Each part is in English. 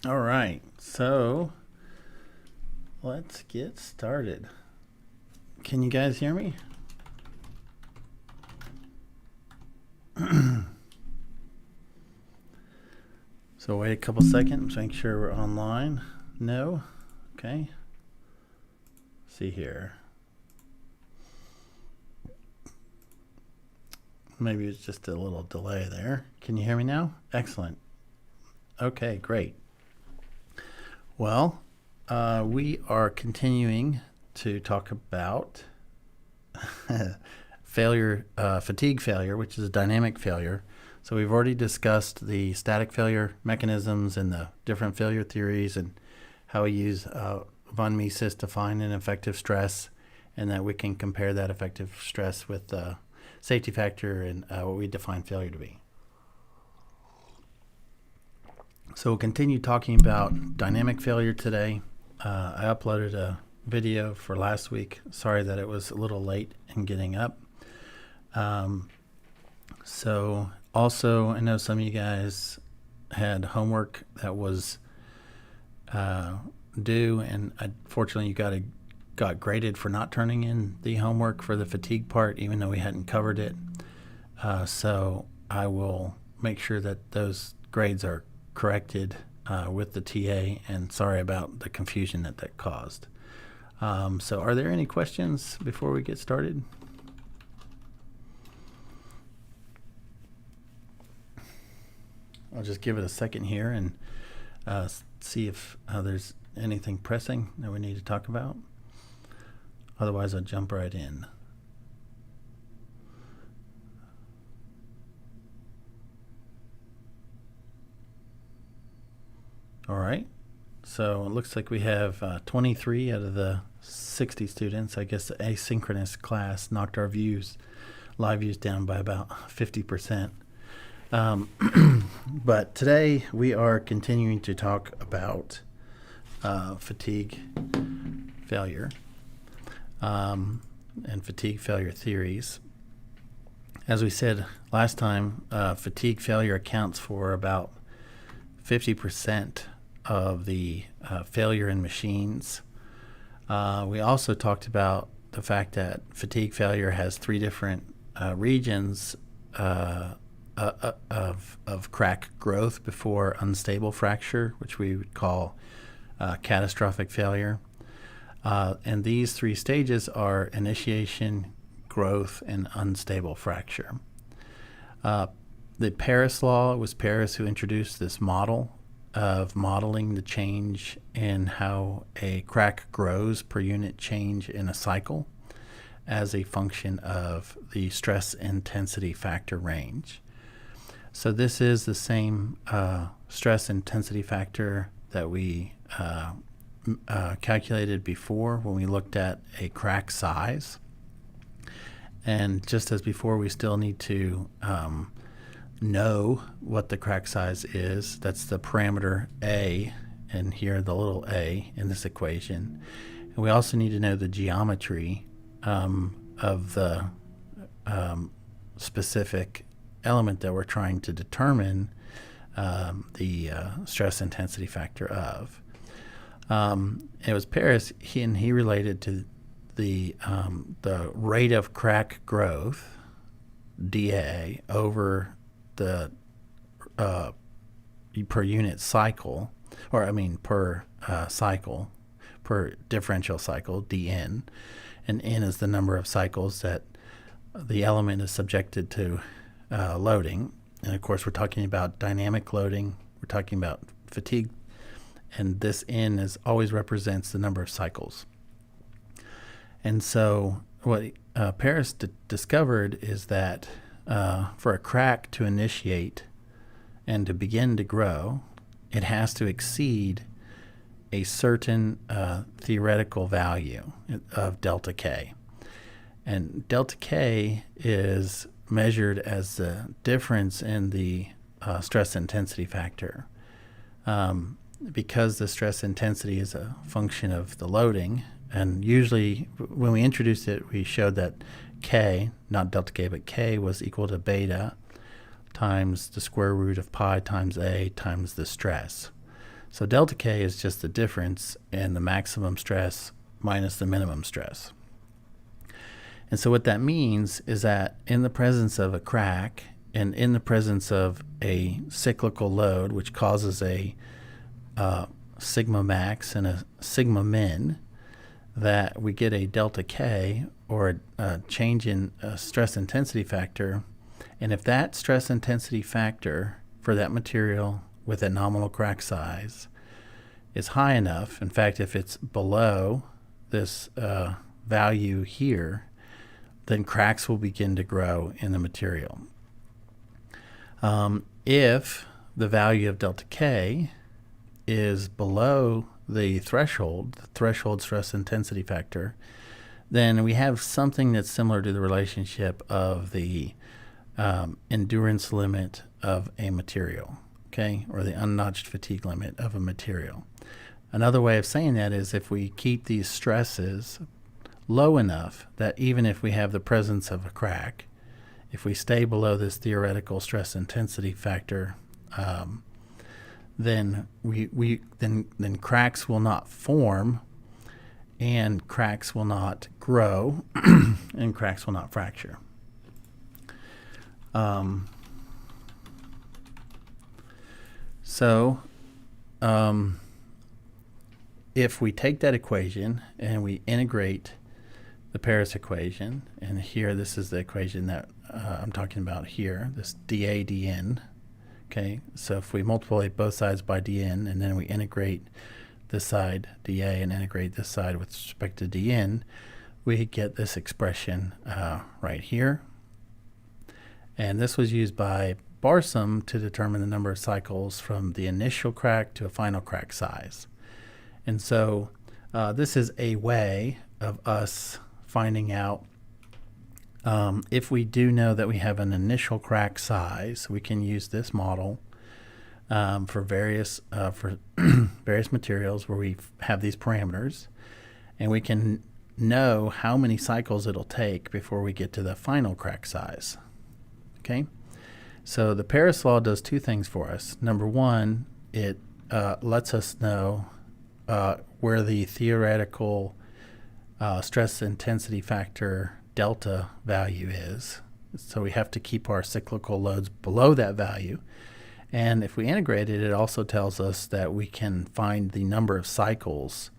All right, so let's get started. Can you guys hear me? So wait a couple seconds, make sure we're online. No? Okay. See here. Maybe it's just a little delay there. Can you hear me now? Excellent. Okay, great. Well, we are continuing to talk about fatigue failure, which is a dynamic failure. So we've already discussed the static failure mechanisms and the different failure theories and how we use von Mises to find an effective stress, and that we can compare that effective stress with the safety factor and what we define failure to be. So we'll continue talking about dynamic failure today. I uploaded a video for last week. Sorry that it was a little late in getting up. So also, I know some of you guys had homework that was due, and unfortunately you got graded for not turning in the homework for the fatigue part, even though we hadn't covered it. So I will make sure that those grades are corrected with the TA, and sorry about the confusion that caused. So are there any questions before we get started? I'll just give it a second here and see if there's anything pressing that we need to talk about. Otherwise, I'll jump right in. All right. So it looks like we have 23 out of the 60 students. I guess the asynchronous class knocked our live views down by about 50%. But today we are continuing to talk about fatigue failure and fatigue failure theories. As we said last time, fatigue failure accounts for about 50% of the failure in machines. We also talked about the fact that fatigue failure has three different regions of crack growth before unstable fracture, which we would call catastrophic failure. And these three stages are initiation, growth, and unstable fracture. The Paris law, it was Paris who introduced this model of modeling the change in how a crack grows per unit change in a cycle as a function of the stress intensity factor range. So this is the same stress intensity factor that we calculated before when we looked at a crack size. And just as before, we still need to know what the crack size is. That's the parameter A, and here the little a in this equation. And we also need to know the geometry of the specific element that we're trying to determine the stress intensity factor of. It was Paris, he related to the rate of crack growth, dA, over the per unit cycle, or I mean per cycle, per differential cycle, dN, and N is the number of cycles that the element is subjected to loading. And of course, we're talking about dynamic loading, we're talking about fatigue, and this N always represents the number of cycles. And so what Paris discovered is that for a crack to initiate and to begin to grow, it has to exceed a certain theoretical value of delta K. And delta K is measured as the difference in the stress intensity factor. Because the stress intensity is a function of the loading, and usually when we introduced it, we showed that K, not delta K, but K was equal to beta times the square root of pi times A times the stress. So delta K is just the difference in the maximum stress minus the minimum stress. And so what that means is that in the presence of a crack and in the presence of a cyclical load, which causes a sigma max and a sigma min, that we get a delta K, or a change in stress intensity factor. And if that stress intensity factor for that material with a nominal crack size is high enough, in fact, if it's below this value here, then cracks will begin to grow in the material. If the value of delta K is below the threshold stress intensity factor, then we have something that's similar to the relationship of the endurance limit of a material, okay, or the unnotched fatigue limit of a material. Another way of saying that is if we keep these stresses low enough that even if we have the presence of a crack, if we stay below this theoretical stress intensity factor, then then cracks will not form, and cracks will not grow, and cracks will not fracture. If we take that equation and we integrate the Paris equation, and here this is the equation that I'm talking about here, this dA dN. Okay, so if we multiply both sides by dN and then we integrate this side dA and integrate this side with respect to dN, we get this expression right here. And this was used by Barsom to determine the number of cycles from the initial crack to a final crack size. And so this is a way of us finding out if we do know that we have an initial crack size. We can use this model for various various materials where we have these parameters, and we can know how many cycles it'll take before we get to the final crack size. Okay, so the Paris law does two things for us. Number one, it lets us know where the theoretical stress intensity factor delta value is. So we have to keep our cyclical loads below that value. And if we integrate it, it also tells us that we can find the number of cycles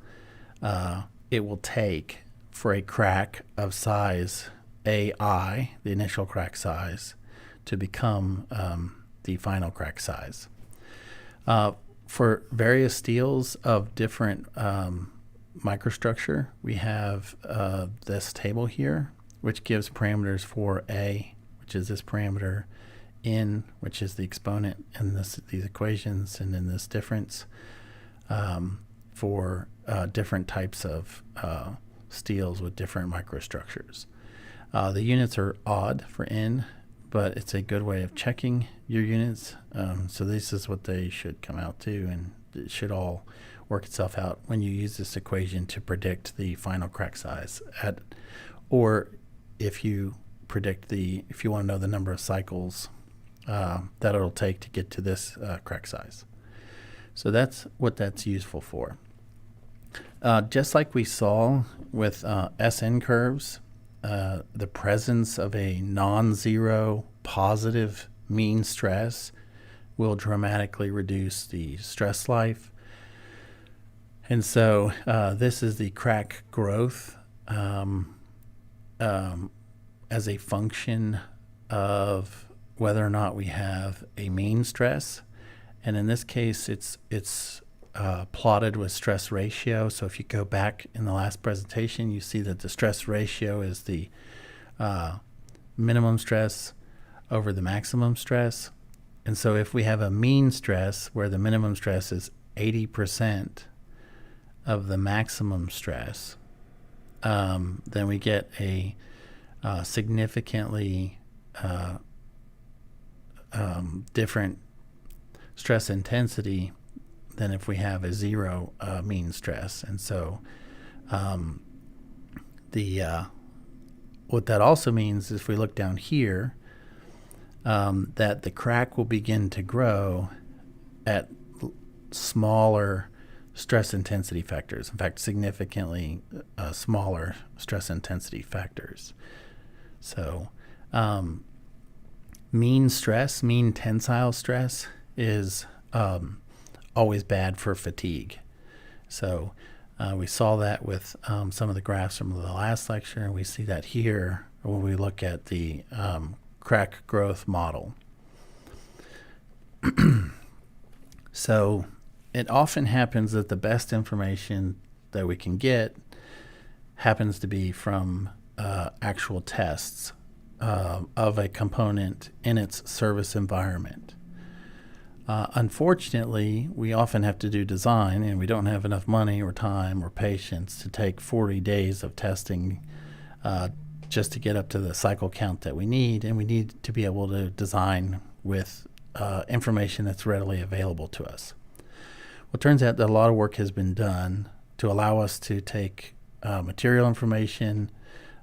it will take for a crack of size AI, the initial crack size, to become the final crack size. For various steels of different microstructure, we have this table here, which gives parameters for A, which is this parameter, N, which is the exponent in these equations, and then this difference for different types of steels with different microstructures. The units are odd for N, but it's a good way of checking your units. So this is what they should come out to, and it should all work itself out when you use this equation to predict the final crack size, or if you if you want to know the number of cycles that it'll take to get to this crack size. So that's what that's useful for. Just like we saw with SN curves, the presence of a non-zero positive mean stress will dramatically reduce the stress life. And so this is the crack growth as a function of whether or not we have a mean stress. And in this case, it's plotted with stress ratio. So if you go back in the last presentation, you see that the stress ratio is the minimum stress over the maximum stress. And so if we have a mean stress where the minimum stress is 80% of the maximum stress, then we get a significantly different stress intensity than if we have a zero mean stress. And so what that also means is, if we look down here, that the crack will begin to grow at smaller stress intensity factors. In fact, significantly smaller stress intensity factors. So mean stress, mean tensile stress is always bad for fatigue. So we saw that with some of the graphs from the last lecture, and we see that here when we look at the crack growth model. So it often happens that the best information that we can get happens to be from actual tests of a component in its service environment. Unfortunately, we often have to do design, and we don't have enough money or time or patience to take 40 days of testing just to get up to the cycle count that we need, and we need to be able to design with information that's readily available to us. Well, it turns out that a lot of work has been done to allow us to take material information,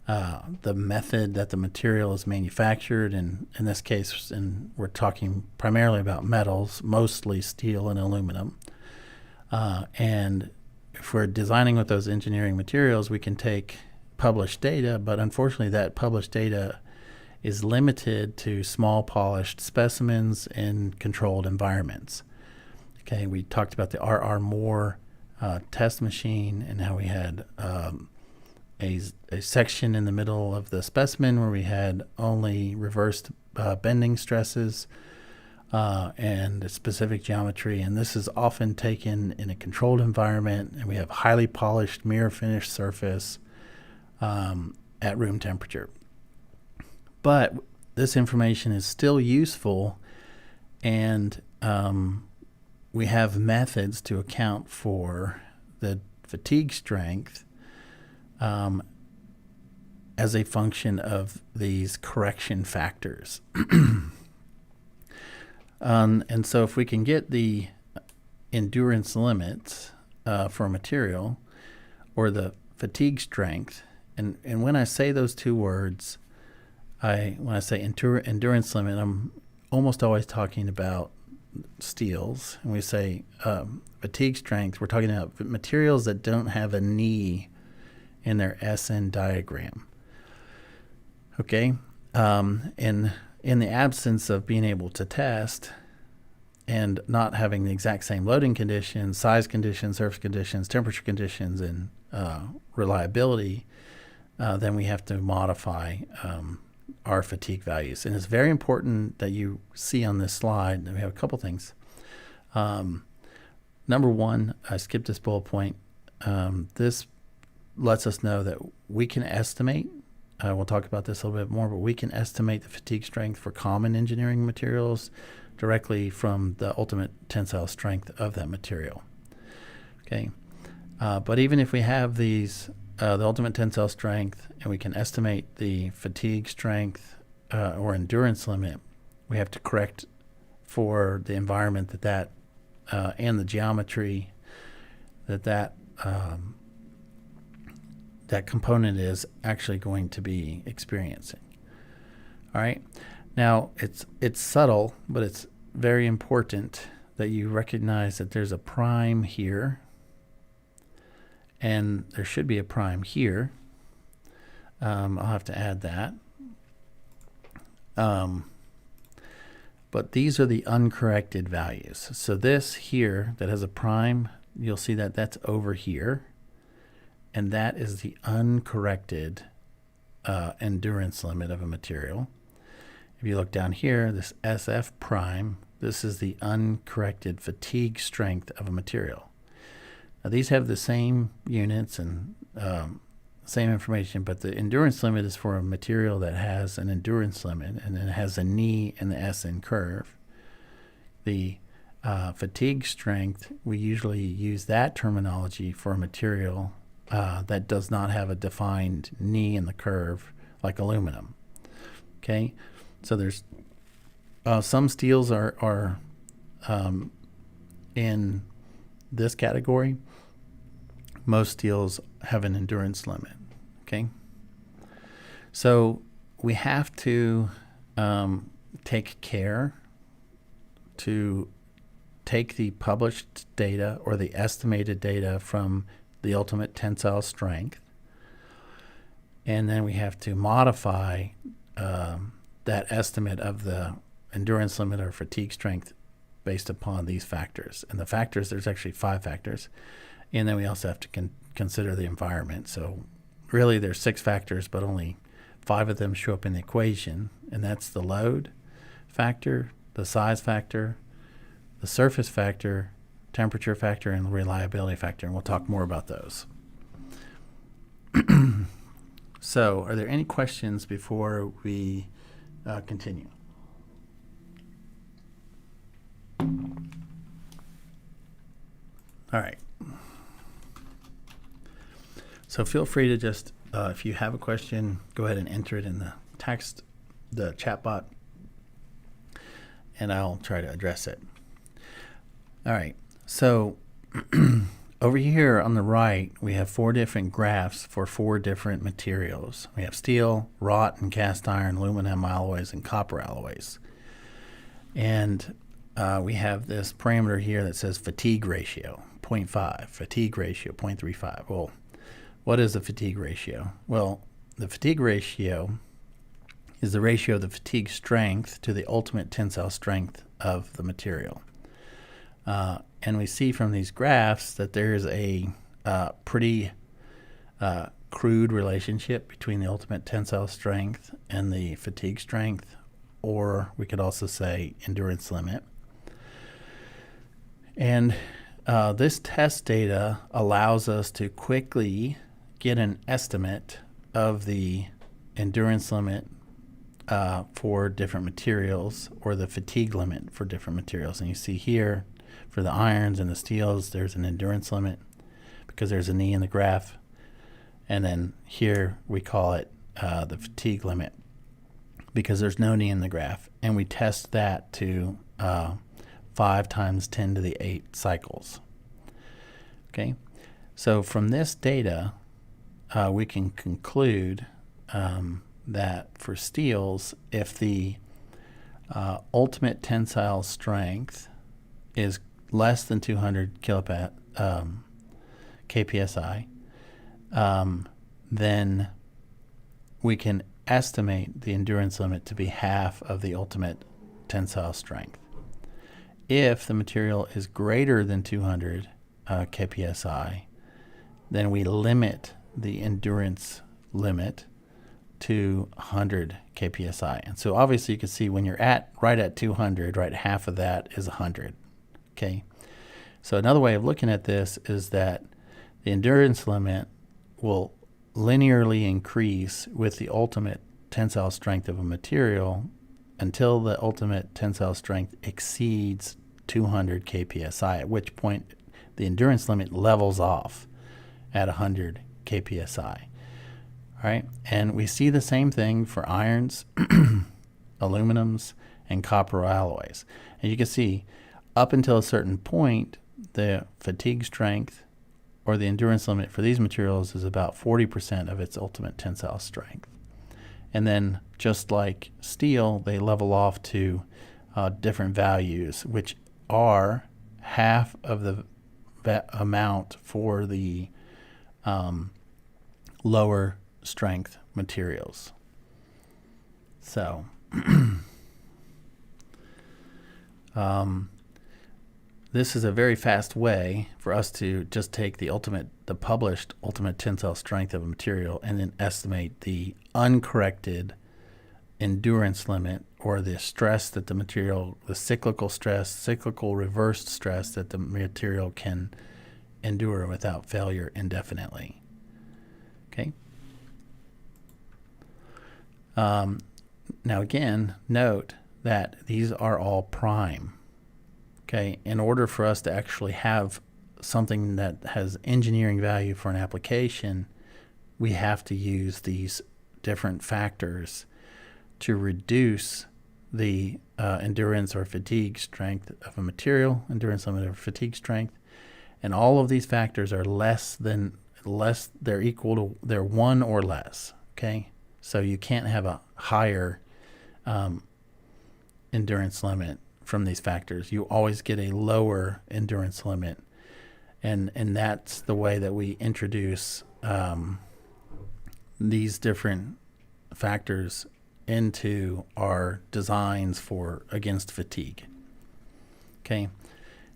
the method that the material is manufactured, and in this case, we're talking primarily about metals, mostly steel and aluminum. And if we're designing with those engineering materials, we can take published data, but unfortunately that published data is limited to small polished specimens in controlled environments. Okay, we talked about the R.R. Moore test machine and how we had a section in the middle of the specimen where we had only reversed bending stresses and a specific geometry, and this is often taken in a controlled environment, and we have highly polished mirror finish surface at room temperature. But this information is still useful, and we have methods to account for the fatigue strength as a function of these correction factors. And so if we can get the endurance limits for a material, or the fatigue strength, and when I say those two words, when I say endurance limit, I'm almost always talking about steels. And we say fatigue strength, we're talking about materials that don't have a knee in their SN diagram. Okay? In the absence of being able to test and not having the exact same loading conditions, size conditions, surface conditions, temperature conditions, and reliability, then we have to modify our fatigue values. And it's very important that you see on this slide that we have a couple things. Number one, I skipped this bullet point. This lets us know that we can estimate, we'll talk about this a little bit more, but we can estimate the fatigue strength for common engineering materials directly from the ultimate tensile strength of that material. Okay, but even if we have these, the ultimate tensile strength, and we can estimate the fatigue strength or endurance limit, we have to correct for the environment that and the geometry that component is actually going to be experiencing. All right. Now it's subtle, but it's very important that you recognize that there's a prime here, and there should be a prime here. I'll have to add that. But these are the uncorrected values. So this here that has a prime, you'll see that that's over here. And that is the uncorrected endurance limit of a material. If you look down here, this SF prime, this is the uncorrected fatigue strength of a material. Now these have the same units and same information, but the endurance limit is for a material that has an endurance limit and then it has a knee in the SN curve. The fatigue strength, we usually use that terminology for a material that does not have a defined knee in the curve like aluminum. Okay, so there's some steels are in this category. Most steels have an endurance limit. Okay, so we have to take care to take the published data or the estimated data from the ultimate tensile strength, and then we have to modify that estimate of the endurance limit or fatigue strength based upon these factors. And the factors, there's actually 5 factors. And then we also have to consider the environment. So really there's 6 factors, but only 5 of them show up in the equation. And that's the load factor, the size factor, the surface factor, temperature factor, and the reliability factor. And we'll talk more about those. So are there any questions before we continue? All right. So feel free to just, if you have a question, go ahead and enter it in the text, the chat bot, and I'll try to address it. All right. So over here on the right, we have 4 different graphs for 4 different materials. We have steel, wrought and cast iron, aluminum alloys, and copper alloys. And we have this parameter here that says fatigue ratio, 0.5, fatigue ratio, 0.35. Well, what is the fatigue ratio? Well, the fatigue ratio is the ratio of the fatigue strength to the ultimate tensile strength of the material. And we see from these graphs that there's a pretty crude relationship between the ultimate tensile strength and the fatigue strength, or we could also say endurance limit. And this test data allows us to quickly get an estimate of the endurance limit for different materials, or the fatigue limit for different materials. And you see here for the irons and the steels, there's an endurance limit because there's a knee in the graph. And then here we call it the fatigue limit because there's no knee in the graph. And we test that to 5 times 10 to the 8 cycles. Okay, so from this data, we can conclude that for steels, if the ultimate tensile strength is less than 200 kpsi, then we can estimate the endurance limit to be half of the ultimate tensile strength. If the material is greater than 200 kpsi, then we limit the endurance limit to 100 kpsi. And so obviously you can see when you're right at 200, right, half of that is 100. Okay. So another way of looking at this is that the endurance limit will linearly increase with the ultimate tensile strength of a material until the ultimate tensile strength exceeds 200 kpsi, at which point the endurance limit levels off at 100 kpsi. All right, and we see the same thing for irons, aluminums, and copper alloys. And you can see up until a certain point, the fatigue strength or the endurance limit for these materials is about 40% of its ultimate tensile strength. And then just like steel, they level off to different values, which are half of the amount for the lower strength materials. So this is a very fast way for us to just take the published ultimate tensile strength of a material and then estimate the uncorrected endurance limit, or the stress that the material, the cyclical reversed stress that the material can endure without failure indefinitely. Okay. Now again, note that these are all prime. Okay, in order for us to actually have something that has engineering value for an application, we have to use these different factors to reduce the endurance or fatigue strength of a material, endurance limit or fatigue strength. And all of these factors are they're equal to, they're 1 or less. Okay, so you can't have a higher endurance limit from these factors, you always get a lower endurance limit. And that's the way that we introduce these different factors into our designs for against fatigue. Okay,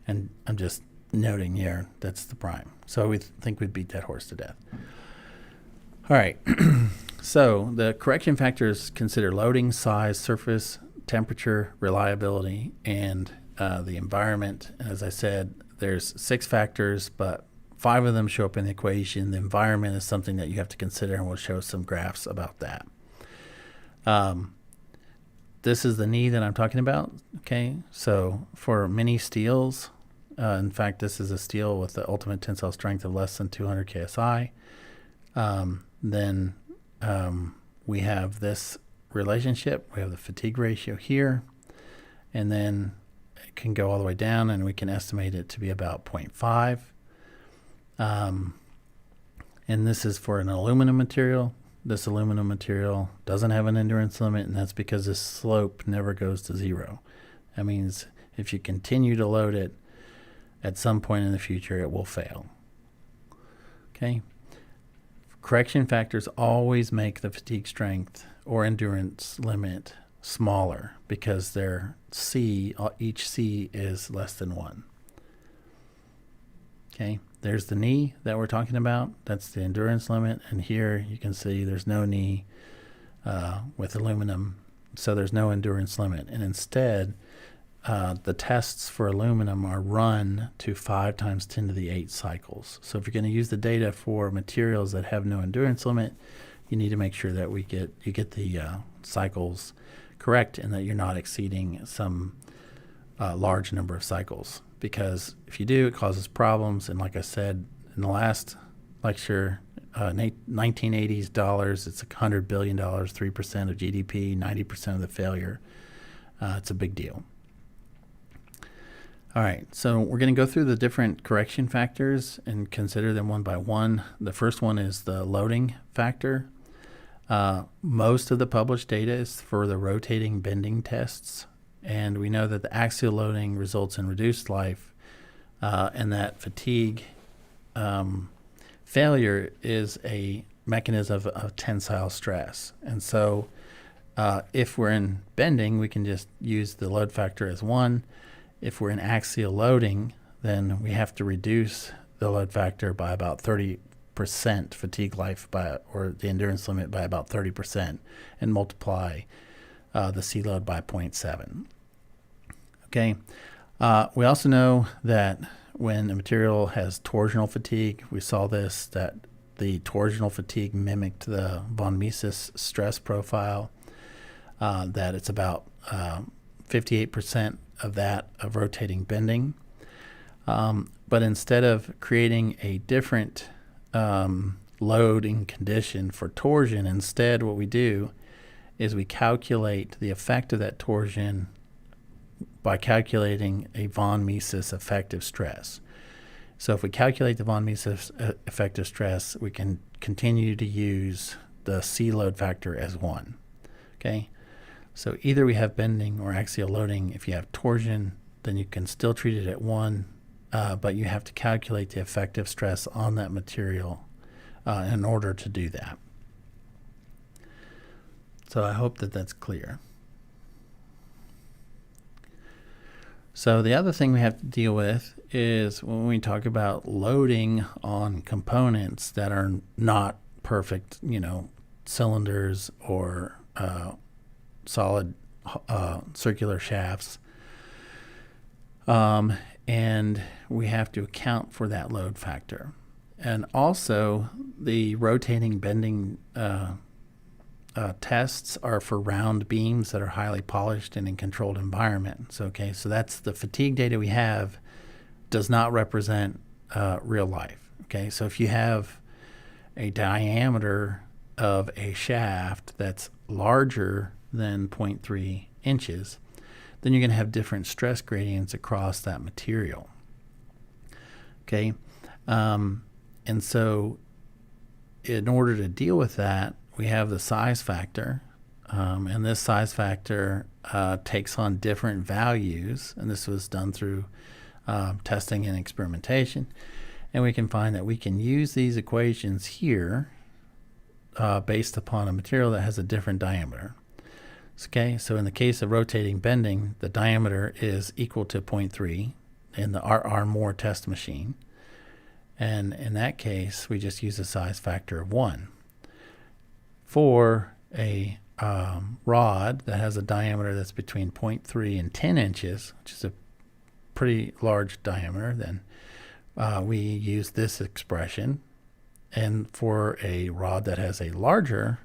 and I'm just noting here that's the prime. So we think we'd beat that horse to death. All right, so the correction factors consider loading, size, surface, temperature, reliability, and the environment. As I said, there's 6 factors, but 5 of them show up in the equation. The environment is something that you have to consider, and we'll show some graphs about that. This is the knee that I'm talking about. Okay, so for many steels, in fact, this is a steel with the ultimate tensile strength of less than 200 KSI. Then we have this relationship. We have the fatigue ratio here, and then it can go all the way down, and we can estimate it to be about 0.5. And this is for an aluminum material. This aluminum material doesn't have an endurance limit, and that's because the slope never goes to 0. That means if you continue to load it, at some point in the future, it will fail. Okay? Correction factors always make the fatigue strength or endurance limit smaller because their C, each C is less than 1. Okay, there's the knee that we're talking about. That's the endurance limit. And here you can see there's no knee with aluminum, so there's no endurance limit. And instead, the tests for aluminum are run to 5 times 10 to the 8 cycles. So if you're going to use the data for materials that have no endurance limit, you need to make sure that you get the cycles correct and that you're not exceeding some large number of cycles. Because if you do, it causes problems. And like I said in the last lecture, 1980s dollars, it's $100 billion, 3% of GDP, 90% of the failure. It's a big deal. All right, so we're going to go through the different correction factors and consider them one by one. The first one is the loading factor. Most of the published data is for the rotating bending tests. And we know that the axial loading results in reduced life, and that fatigue failure is a mechanism of tensile stress. And so if we're in bending, we can just use the load factor as 1. If we're in axial loading, then we have to reduce the load factor by about 30%, fatigue life or the endurance limit by about 30%, and multiply the C load by 0.7. Okay. We also know that when a material has torsional fatigue, we saw this, that the torsional fatigue mimicked the von Mises stress profile, that it's about 58% of that of rotating bending. But instead of creating a different loading condition for torsion, instead what we do is we calculate the effect of that torsion by calculating a von Mises effective stress. So if we calculate the von Mises effective stress, we can continue to use the C load factor as 1. Okay? So either we have bending or axial loading. If you have torsion, then you can still treat it at 1, but you have to calculate the effective stress on that material in order to do that. So I hope that that's clear. So the other thing we have to deal with is when we talk about loading on components that are not perfect, cylinders or solid circular shafts, and we have to account for that load factor. And also the rotating bending tests are for round beams that are highly polished and in controlled environments. So that's the fatigue data we have does not represent real life. Okay, so if you have a diameter of a shaft that's larger than 0.3 inches, then you're going to have different stress gradients across that material. Okay, and so in order to deal with that, we have the size factor, And this size factor takes on different values, and this was done through testing and experimentation. And we can find that we can use these equations here based upon a material that has a different diameter. Okay, so in the case of rotating bending, the diameter is equal to 0.3 in the RR Moore test machine. And in that case, we just use a size factor of 1. For a rod that has a diameter that's between 0.3 and 10 inches, which is a pretty large diameter, then we use this expression. And for a rod that has a larger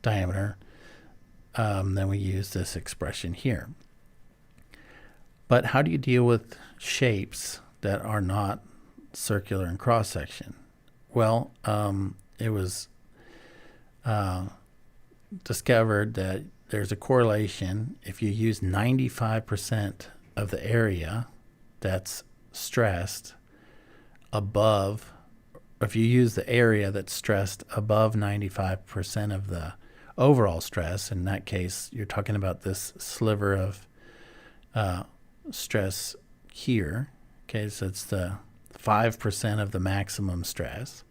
diameter, then we use this expression here. But how do you deal with shapes that are not circular in cross-section? Well, it was discovered that there's a correlation. If you use 95% of the area that's stressed above, if you use the area that's stressed above 95% of the overall stress, in that case, you're talking about this sliver of stress here. Okay, so it's the 5% of the maximum stress,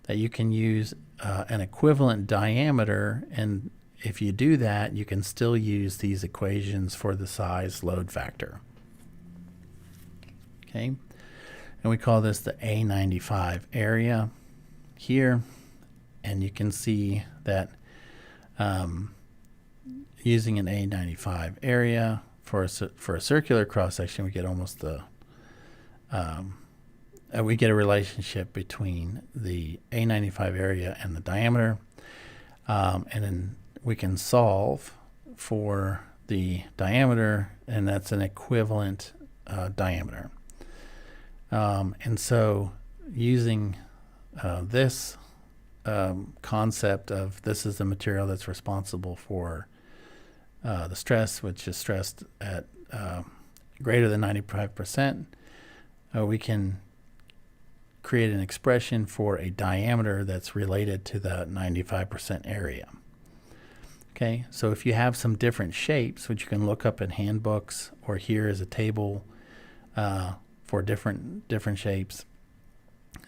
that you can use an equivalent diameter, and if you do that, you can still use these equations for the size load factor. Okay, and we call this the A95 area here, and you can see that using an A95 area for a circular cross section, we get almost the we get a relationship between the A95 area and the diameter, and then we can solve for the diameter, and that's an equivalent diameter. And so using this concept of this is the material that's responsible for the stress, which is stressed at greater than 95%, we can create an expression for a diameter that's related to the 95% area. Okay, so if you have some different shapes, which you can look up in handbooks, or here is a table for different shapes,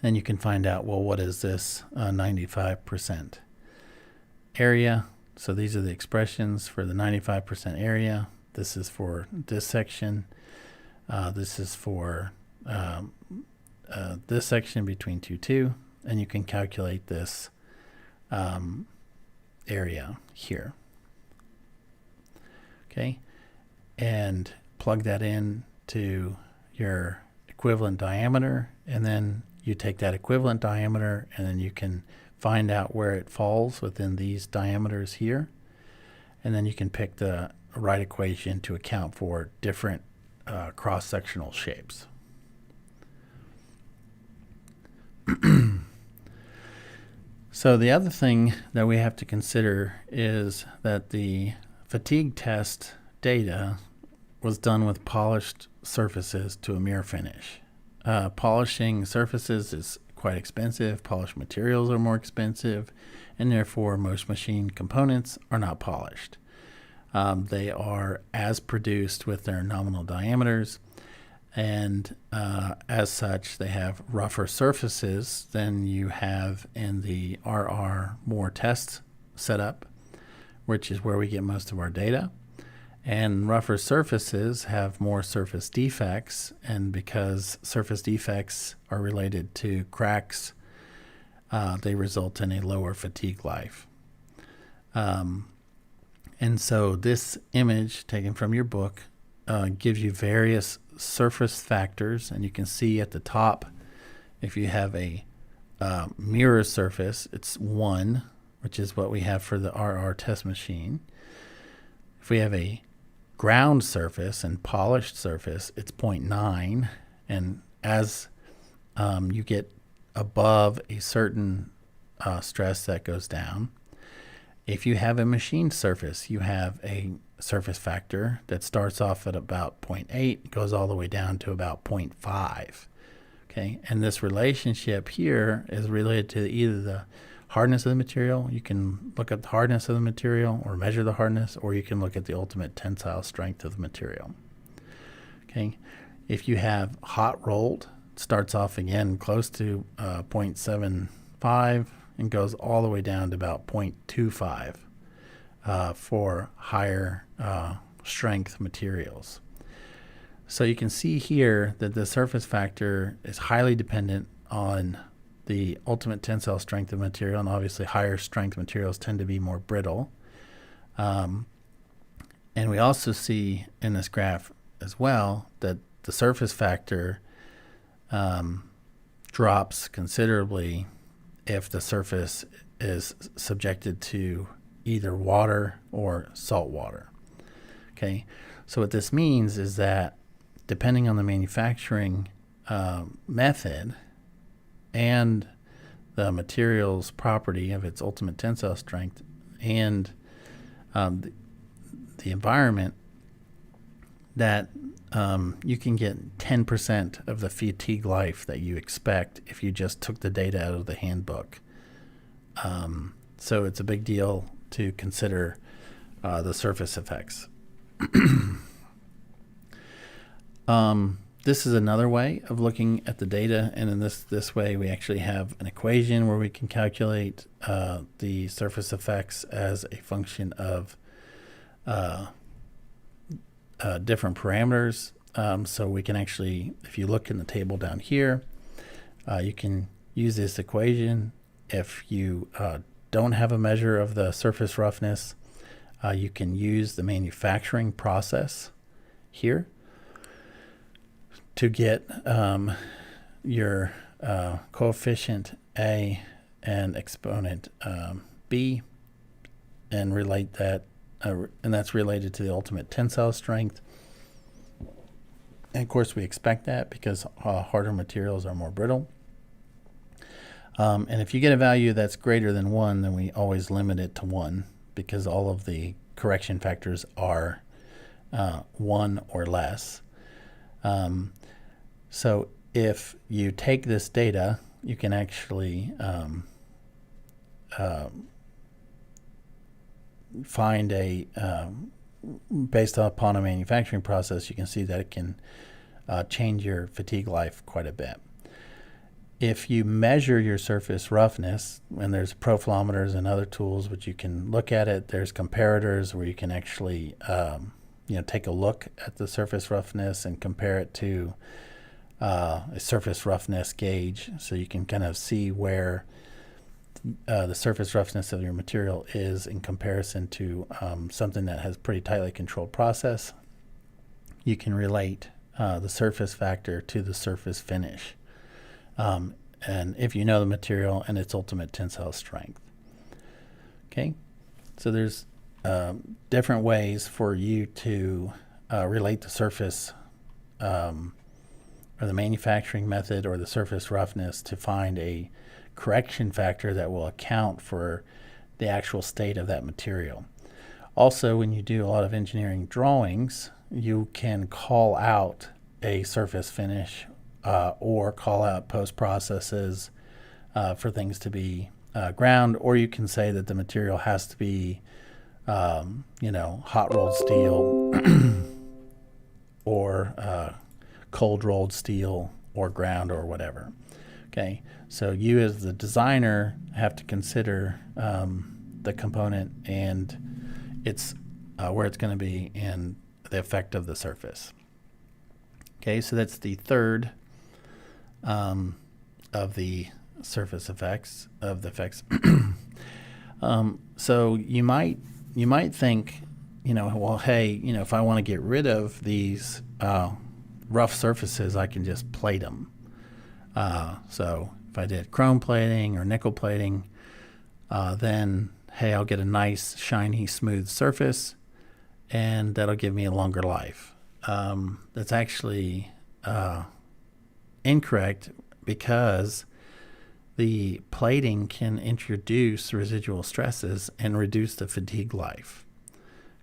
and you can find out, well, what is this 95% area? So these are the expressions for the 95% area. This is for this section. This is for this section between 2, and you can calculate this area here. Okay, and plug that in to your equivalent diameter, and then you take that equivalent diameter, and then you can find out where it falls within these diameters here, and then you can pick the right equation to account for different cross-sectional shapes. So the other thing that we have to consider is that the fatigue test data was done with polished surfaces to a mirror finish. Polishing surfaces is quite expensive. Polished materials are more expensive, and therefore most machine components are not polished. They are as produced with their nominal diameters, and as such, they have rougher surfaces than you have in the RR Moore test setup, which is where we get most of our data. And rougher surfaces have more surface defects, and because surface defects are related to cracks, they result in a lower fatigue life. And so this image taken from your book gives you various surface factors, and you can see at the top, if you have a mirror surface, it's 1, which is what we have for the RR test machine. If we have a ground surface and polished surface, it's 0.9, and as you get above a certain stress, that goes down. If you have a machine surface, you have a surface factor that starts off at about 0.8, goes all the way down to about 0.5. Okay, and this relationship here is related to either the hardness of the material, you can look at the hardness of the material or measure the hardness, or you can look at the ultimate tensile strength of the material. Okay, if you have hot rolled, it starts off again close to 0.75 and goes all the way down to about 0.25 for higher strength materials. So you can see here that the surface factor is highly dependent on the ultimate tensile strength of material, and obviously higher strength materials tend to be more brittle. And we also see in this graph as well that the surface factor drops considerably if the surface is subjected to either water or salt water. Okay, so what this means is that depending on the manufacturing method and the material's property of its ultimate tensile strength and the environment, that you can get 10% of the fatigue life that you expect if you just took the data out of the handbook. So it's a big deal to consider the surface effects. This is another way of looking at the data, and in this way we actually have an equation where we can calculate the surface effects as a function of different parameters. So we can actually, if you look in the table down here, you can use this equation. If you don't have a measure of the surface roughness, you can use the manufacturing process here to get your coefficient A and exponent B, and relate that, and that's related to the ultimate tensile strength. And of course we expect that because harder materials are more brittle. And if you get a value that's greater than 1, then we always limit it to 1, because all of the correction factors are 1 or less. So if you take this data, you can actually find a, based upon a manufacturing process, you can see that it can change your fatigue life quite a bit. If you measure your surface roughness, and there's profilometers and other tools which you can look at it, there's comparators where you can actually take a look at the surface roughness and compare it to a surface roughness gauge, so you can kind of see where the surface roughness of your material is in comparison to something that has pretty tightly controlled process. You can relate the surface factor to the surface finish, and if you know the material and its ultimate tensile strength. Okay, so there's different ways for you to relate the surface or the manufacturing method or the surface roughness to find a correction factor that will account for the actual state of that material. Also, when you do a lot of engineering drawings, you can call out a surface finish or call out post processes for things to be ground, or you can say that the material has to be hot rolled steel or cold rolled steel or ground or whatever. Okay, so you as the designer have to consider the component and its where it's going to be and the effect of the surface. Okay, so that's the third of the surface effects of the effects. So you might think, well, hey, if I want to get rid of these rough surfaces, I can just plate them. So if I did chrome plating or nickel plating, then hey, I'll get a nice shiny smooth surface, and that'll give me a longer life. That's actually incorrect, because the plating can introduce residual stresses and reduce the fatigue life.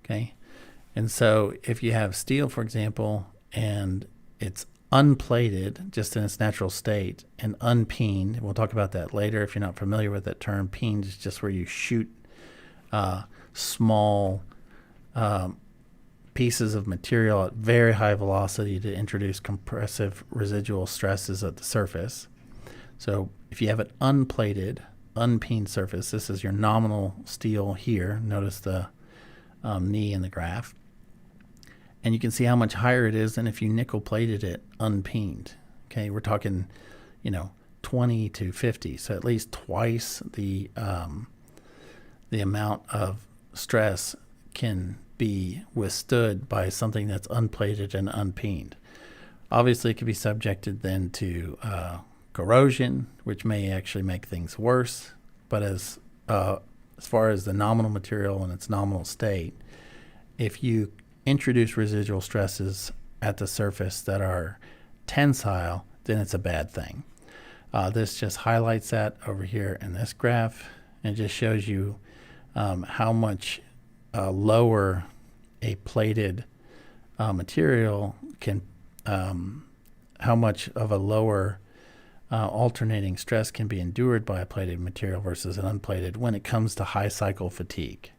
Okay, and so if you have steel, for example, and it's unplated, just in its natural state, and unpeened. We'll talk about that later if you're not familiar with that term. Peened is just where you shoot small pieces of material at very high velocity to introduce compressive residual stresses at the surface. So if you have an unplated, unpeened surface, this is your nominal steel here. Notice the knee in the graph. And you can see how much higher it is than if you nickel plated it unpeened. Okay, we're talking, 20 to 50, so at least twice the amount of stress can be withstood by something that's unplated and unpeened. Obviously, it could be subjected then to corrosion, which may actually make things worse. But as far as the nominal material and its nominal state, if you introduce residual stresses at the surface that are tensile, then it's a bad thing. This just highlights that over here in this graph, and just shows you how much lower a plated material can, how much of a lower alternating stress can be endured by a plated material versus an unplated when it comes to high cycle fatigue.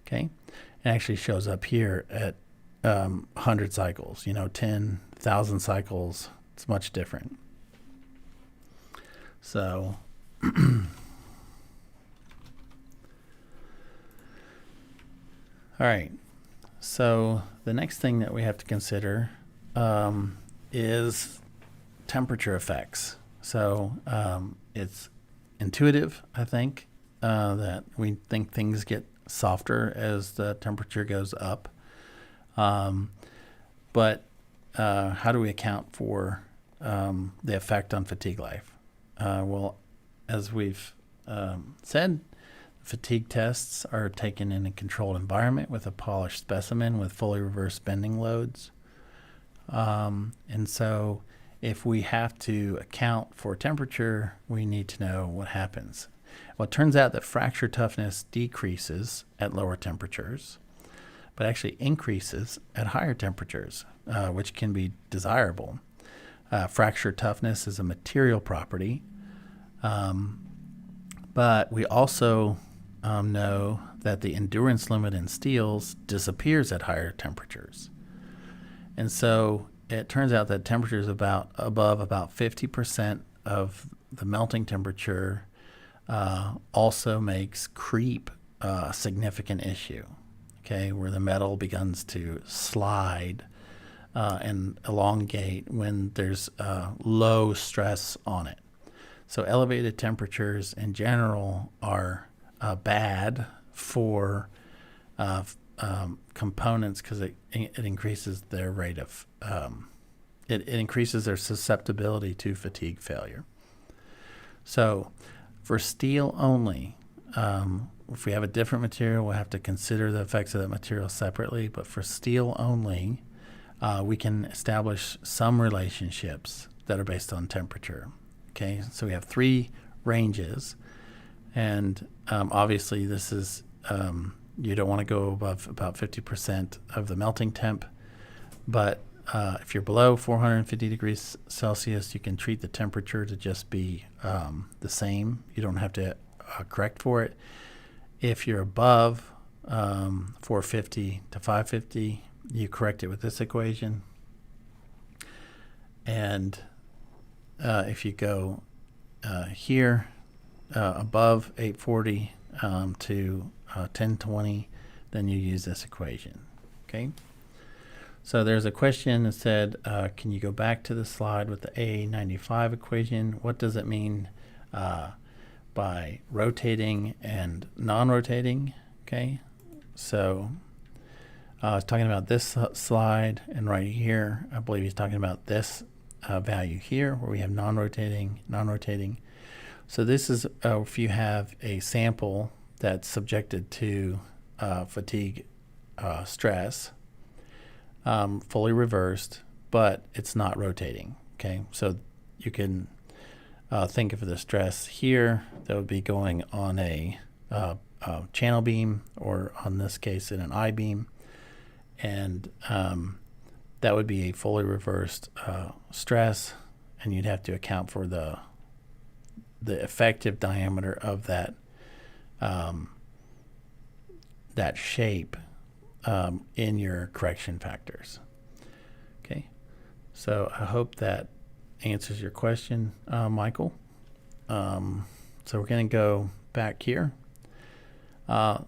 Okay, it actually shows up here at 100 cycles, 10,000 cycles. It's much different. So all right, so the next thing that we have to consider is temperature effects. So it's intuitive, I think, that we think things get softer as the temperature goes up. But how do we account for the effect on fatigue life? Well, as we've said, fatigue tests are taken in a controlled environment with a polished specimen with fully reversed bending loads. And so if we have to account for temperature, we need to know what happens. Well, it turns out that fracture toughness decreases at lower temperatures, but actually increases at higher temperatures, which can be desirable. Fracture toughness is a material property, but we also know that the endurance limit in steels disappears at higher temperatures. And so it turns out that temperatures above about 50% of the melting temperature also makes creep a significant issue, okay, where the metal begins to slide and elongate when there's low stress on it. So elevated temperatures in general are bad for components because it increases their rate of it increases their susceptibility to fatigue failure. So for steel only, if we have a different material, we'll have to consider the effects of that material separately. But for steel only, we can establish some relationships that are based on temperature. Okay, so we have three ranges, and obviously this is you don't want to go above about 50% of the melting temp, but if you're below 450 degrees Celsius, you can treat the temperature to just be the same. You don't have to correct for it. If you're above 450 to 550, you correct it with this equation. And if you go here above 840 to 1020, then you use this equation. Okay. So there's a question that said, can you go back to the slide with the A95 equation? What does it mean by rotating and non-rotating? Okay. So I was talking about this slide, and right here, I believe he's talking about this value here where we have non-rotating, non-rotating. So this is if you have a sample that's subjected to fatigue stress, fully reversed, but it's not rotating. Okay, so you can think of the stress here that would be going on a channel beam, or on this case in an I-beam, and that would be a fully reversed stress, and you'd have to account for the effective diameter of that that shape in your correction factors. Okay, so I hope that answers your question, Michael. So we're going to go back here, and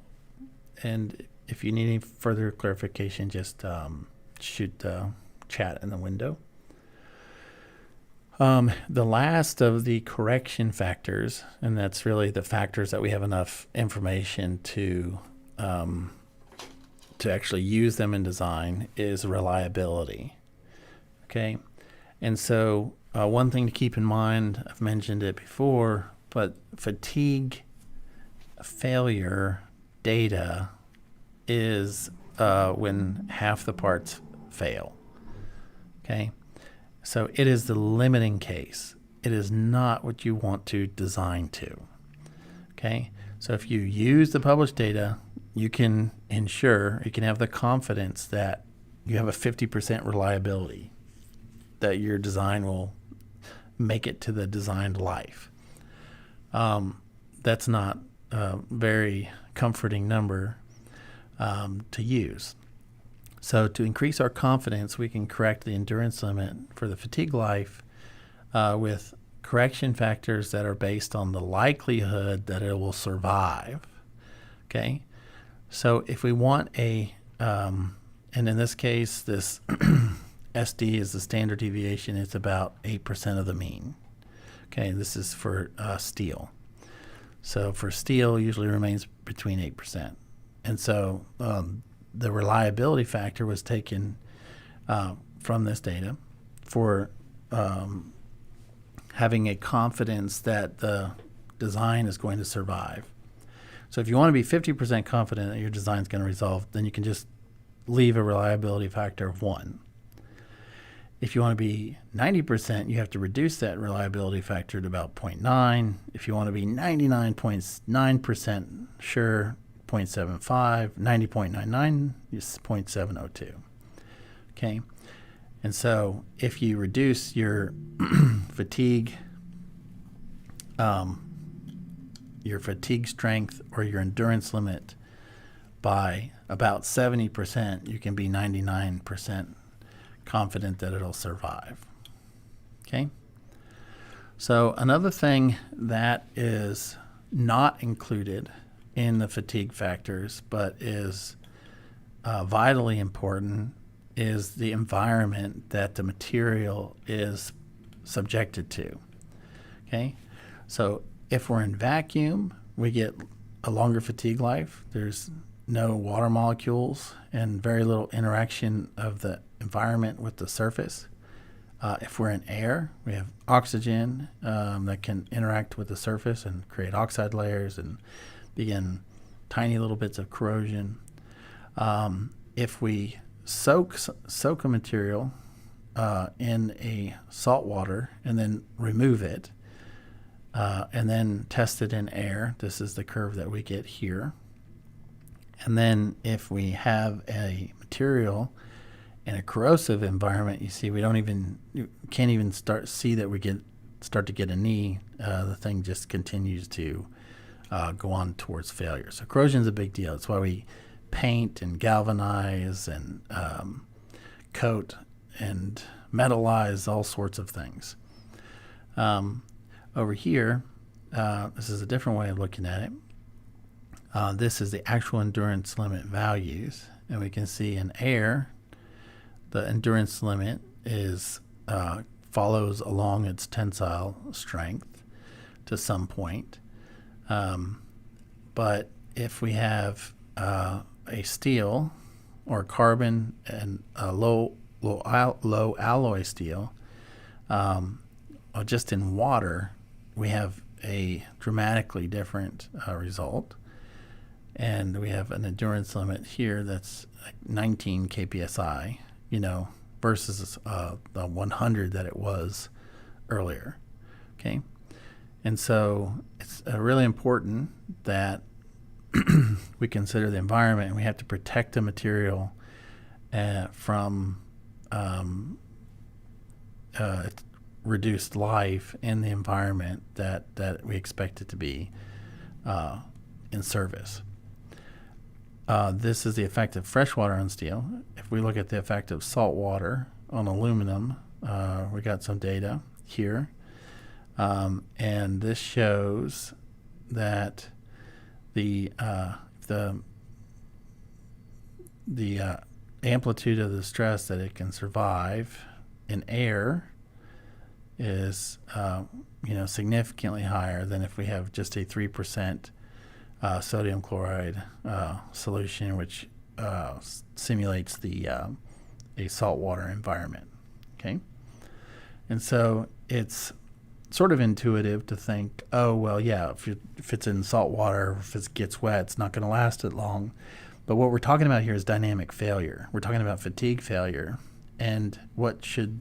if you need any further clarification, just shoot the chat in the window. The last of the correction factors, and that's really the factors that we have enough information to actually use them in design, is reliability. Okay, and so one thing to keep in mind, I've mentioned it before, but fatigue failure data is when half the parts fail. Okay, so it is the limiting case. It is not what you want to design to. Okay, so if you use the published data, you can have the confidence that you have a 50% reliability, that your design will make it to the designed life. That's not a very comforting number to use. So to increase our confidence, we can correct the endurance limit for the fatigue life with correction factors that are based on the likelihood that it will survive. Okay, so if we want and in this case, this SD is the standard deviation. It's about 8% of the mean. Okay, this is for steel. So for steel, usually remains between 8%. And so the reliability factor was taken from this data for having a confidence that the design is going to survive. So if you want to be 50% confident that your design is going to resolve, then you can just leave a reliability factor of 1. If you want to be 90%, you have to reduce that reliability factor to about 0.9. If you want to be 99.9% sure, 0.75, 90.99 is 0.702. Okay, and so if you reduce your fatigue strength or your endurance limit by about 70%, you can be 99% confident that it'll survive. Okay, so another thing that is not included in the fatigue factors but is vitally important is the environment that the material is subjected to. Okay, so if we're in vacuum, we get a longer fatigue life. There's no water molecules and very little interaction of the environment with the surface. If we're in air, we have oxygen that can interact with the surface and create oxide layers and begin tiny little bits of corrosion. If we soak a material in a salt water and then remove it and then test it in air, this is the curve that we get here. And then if we have a material in a corrosive environment, you see you can't even see that we start to get a knee. The thing just continues to go on towards failure. So corrosion is a big deal. That's why we paint and galvanize and coat and metallize all sorts of things. Over here, this is a different way of looking at it. This is the actual endurance limit values, and we can see in air, the endurance limit follows along its tensile strength to some point. But if we have a steel or carbon and a low alloy steel, just in water, we have a dramatically different result. And we have an endurance limit here that's like 19 kpsi, versus the 100 that it was earlier. Okay, and so it's really important that we consider the environment, and we have to protect the material from reduced life in the environment that we expect it to be in service. This is the effect of freshwater on steel. If we look at the effect of salt water on aluminum, we got some data here. And this shows that the amplitude of the stress that it can survive in air is significantly higher than if we have just a 3% sodium chloride solution, which simulates a saltwater environment. Okay, and so it's sort of intuitive to think, oh well, yeah, if it's in salt water, if it gets wet, it's not going to last it long. But what we're talking about here is dynamic failure. We're talking about fatigue failure, and what should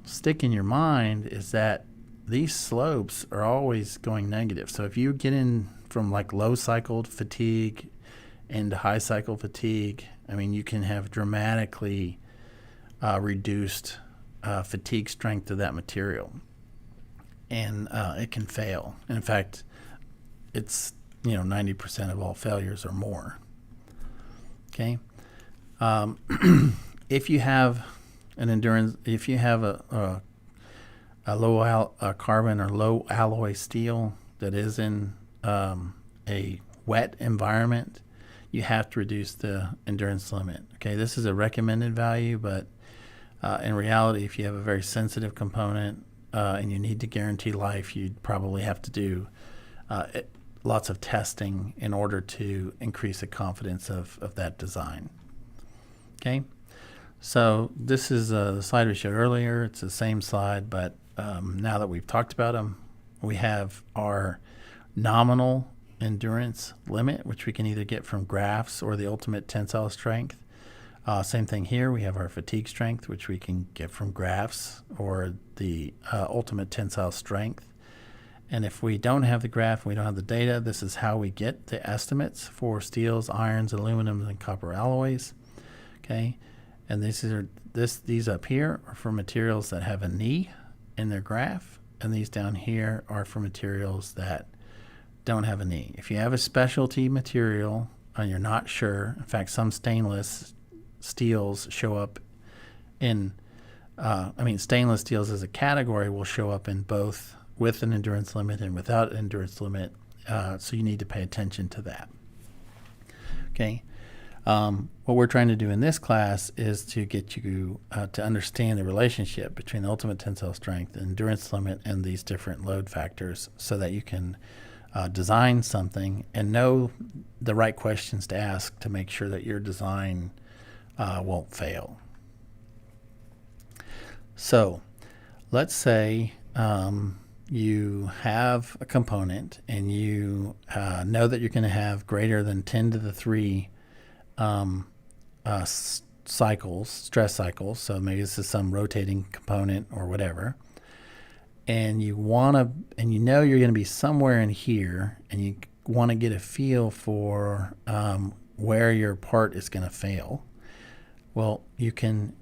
stick in your mind is that these slopes are always going negative. So if you get in from like low cycled fatigue into high cycle fatigue, I mean, you can have dramatically reduced fatigue strength of that material, and it can fail. In fact, it's 90% of all failures or more. Okay, if you have an endurance, if you have a low carbon or low alloy steel that is in a wet environment, you have to reduce the endurance limit. Okay, this is a recommended value, but in reality, if you have a very sensitive component and you need to guarantee life, you'd probably have to do lots of testing in order to increase the confidence of that design. Okay, so this is the slide we showed earlier. It's the same slide, but now that we've talked about them, we have our nominal endurance limit, which we can either get from graphs or the ultimate tensile strength. Same thing here. We have our fatigue strength, which we can get from graphs or the ultimate tensile strength. And if we don't have the graph, we don't have the data, this is how we get the estimates for steels, irons, aluminum, and copper alloys. Okay, and these up here are for materials that have a knee in their graph, and these down here are for materials that don't have a knee. If you have a specialty material and you're not sure, in fact, some stainless steels show up in, stainless steels as a category will show up in both with an endurance limit and without an endurance limit, so you need to pay attention to that. Okay, what we're trying to do in this class is to get you to understand the relationship between the ultimate tensile strength, the endurance limit, and these different load factors so that you can design something and know the right questions to ask to make sure that your design won't fail. So let's say you have a component and you know that you're going to have greater than 10 to the 3 cycles, stress cycles. So maybe this is some rotating component or whatever. And you know you're going to be somewhere in here, and you want to get a feel for where your part is going to fail. Well, you can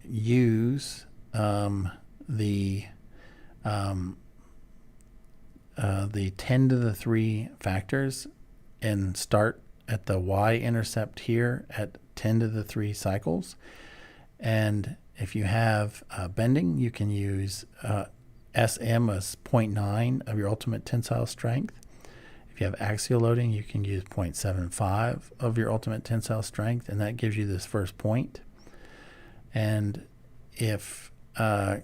use the 10 to the 3 factors and start at the y-intercept here at 10 to the 3 cycles. And if you have bending, you can use SM as 0.9 of your ultimate tensile strength. If you have axial loading, you can use 0.75 of your ultimate tensile strength, and that gives you this first point. And if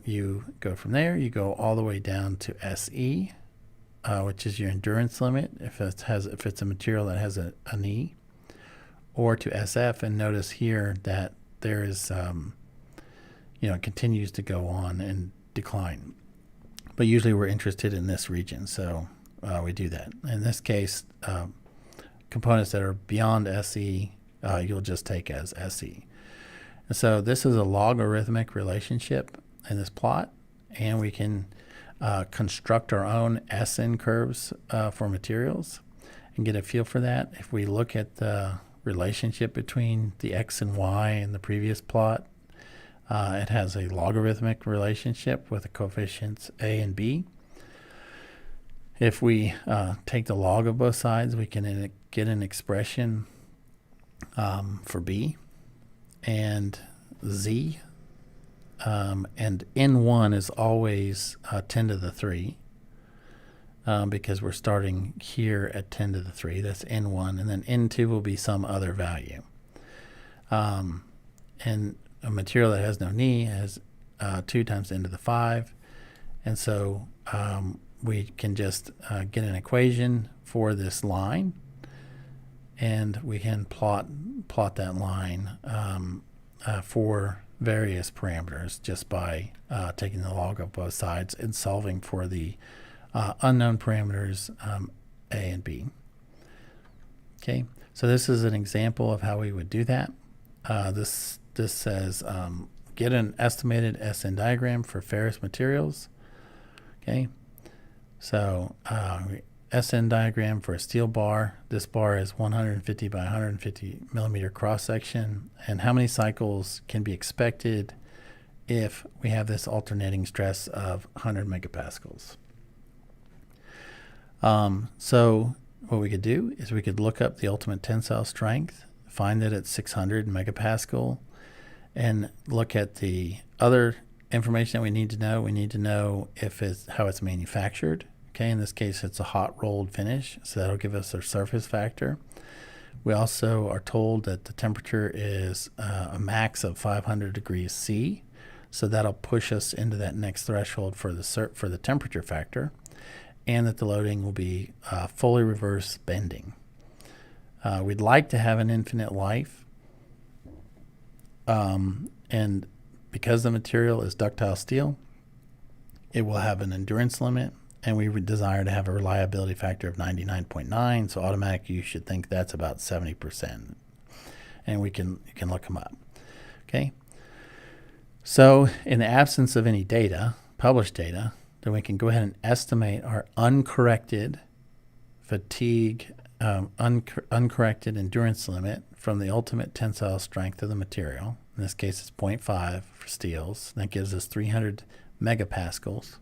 you go from there, you go all the way down to SE, which is your endurance limit if it's a material that has a knee, or to SF. And notice here that there is, it continues to go on and decline. But usually we're interested in this region, so we do that. In this case, components that are beyond SE, you'll just take as SE. And so this is a logarithmic relationship in this plot, and we can construct our own SN curves for materials and get a feel for that. If we look at the relationship between the x and y in the previous plot. It has a logarithmic relationship with the coefficients a and b. If we take the log of both sides, we can get an expression for b and z. And n1 is always 10 to the 3 because we're starting here at 10 to the 3. That's n1. And then n2 will be some other value. And a material that has no knee has 2 times 10 to the 5. And so we can just get an equation for this line. And we can plot that line for various parameters just by taking the log of both sides and solving for the unknown parameters a and b. Okay, so this is an example of how we would do that. This says get an estimated SN diagram for ferrous materials. Okay, so SN diagram for a steel bar. This bar is 150 by 150 millimeter cross section. And how many cycles can be expected if we have this alternating stress of 100 megapascals? So what we could do is we could look up the ultimate tensile strength, find that it's 600 megapascal, and look at the other information that we need to know. We need to know how it's manufactured. Okay, in this case, it's a hot rolled finish, so that'll give us our surface factor. We also are told that the temperature is a max of 500 degrees C, so that'll push us into that next threshold for the temperature factor, and that the loading will be fully reverse bending. We'd like to have an infinite life, and because the material is ductile steel, it will have an endurance limit. And we would desire to have a reliability factor of 99.9, so automatically you should think that's about 70%. And you can look them up. Okay. So in the absence of any data, published data, then we can go ahead and estimate our uncorrected fatigue, uncorrected endurance limit from the ultimate tensile strength of the material. In this case, it's 0.5 for steels. That gives us 300 megapascals.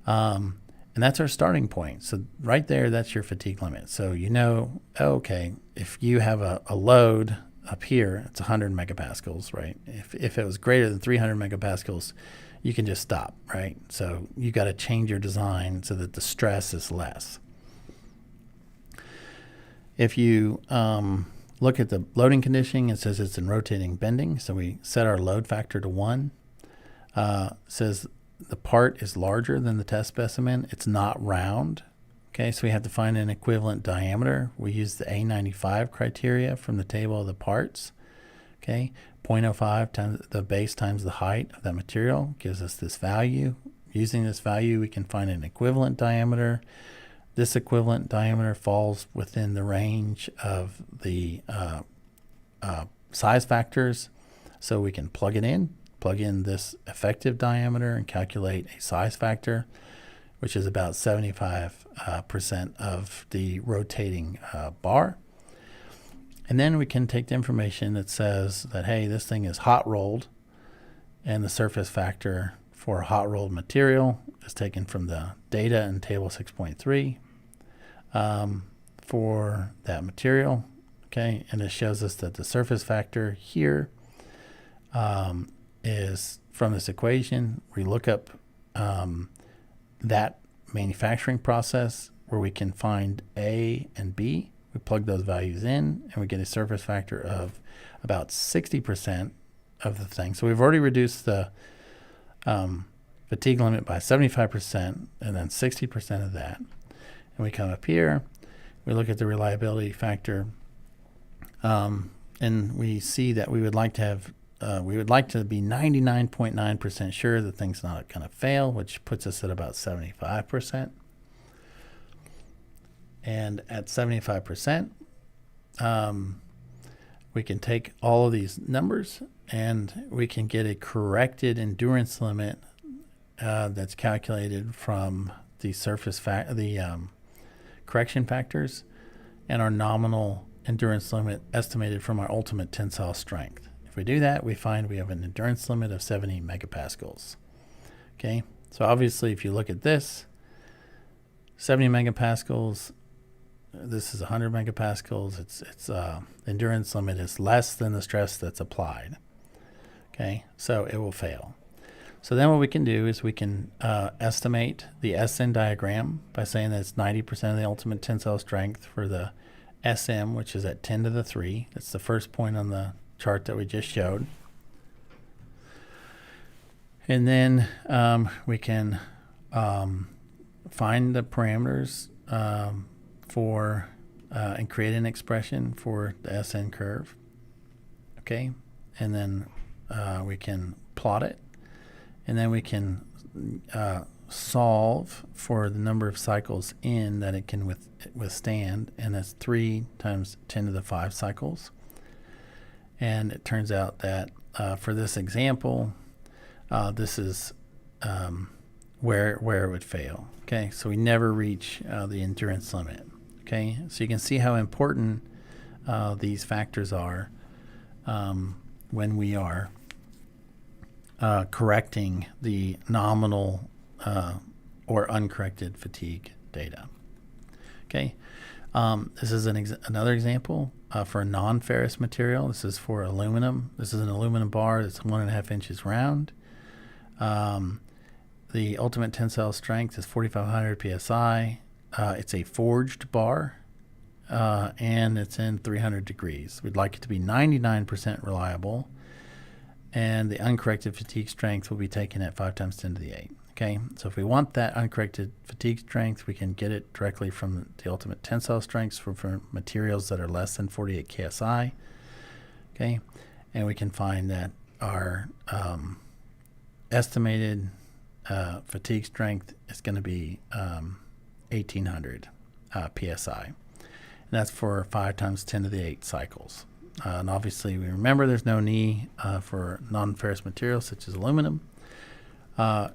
And that's our starting point. So right there, that's your fatigue limit. So you know, okay, if you have a load up here, it's 100 megapascals, right? If it was greater than 300 megapascals, you can just stop, right? So you got to change your design so that the stress is less. If you look at the loading conditioning, it says it's in rotating bending. So we set our load factor to 1. It says the part is larger than the test specimen. It's not round. Okay, so we have to find an equivalent diameter. We use the A95 criteria from the table of the parts. Okay, 0.05 times the base times the height of that material gives us this value. Using this value, we can find an equivalent diameter. This equivalent diameter falls within the range of the size factors, so we can plug in this effective diameter and calculate a size factor, which is about 75% of the rotating bar. And then we can take the information that says that, hey, this thing is hot rolled, and the surface factor for hot rolled material is taken from the data in table 6.3 for that material. Okay, and it shows us that the surface factor here is from this equation. We look up that manufacturing process where we can find A and B. We plug those values in and we get a surface factor of about 60% of the thing. So we've already reduced the fatigue limit by 75% and then 60% of that. And we come up here, we look at the reliability factor, and we see that we would like to have we would like to be 99.9% sure the thing's not going to fail, which puts us at about 75%. And at 75%, we can take all of these numbers and we can get a corrected endurance limit that's calculated from the correction factors and our nominal endurance limit estimated from our ultimate tensile strength. If we do that, we find we have an endurance limit of 70 megapascals. Okay, so obviously if you look at this, 70 megapascals, this is 100 megapascals, its endurance limit is less than the stress that's applied. Okay, so it will fail. So then what we can do is we can estimate the SN diagram by saying that it's 90% of the ultimate tensile strength for the SM, which is at 10 to the 3. That's the first point on the chart that we just showed. And then we can find the parameters for and create an expression for the SN curve. Okay, and then we can plot it. And then we can solve for the number of cycles in that it can withstand, and that's 3 times 10 to the 5 cycles. And it turns out that for this example, this is where it would fail. Okay, so we never reach the endurance limit. Okay, so you can see how important these factors are when we are correcting the nominal or uncorrected fatigue data. Okay, this is another example for a non-ferrous material. This is for aluminum. This is an aluminum bar that's 1.5 inches round. The ultimate tensile strength is 4,500 psi. It's a forged bar, and it's in 300 degrees. We'd like it to be 99% reliable, and the uncorrected fatigue strength will be taken at 5 times 10 to the 8. Okay, so if we want that uncorrected fatigue strength, we can get it directly from the ultimate tensile strengths for materials that are less than 48 KSI. Okay, and we can find that our estimated fatigue strength is going to be 1,800 PSI. And that's for 5 times 10 to the 8 cycles. And obviously, we remember there's no knee for non-ferrous materials such as aluminum.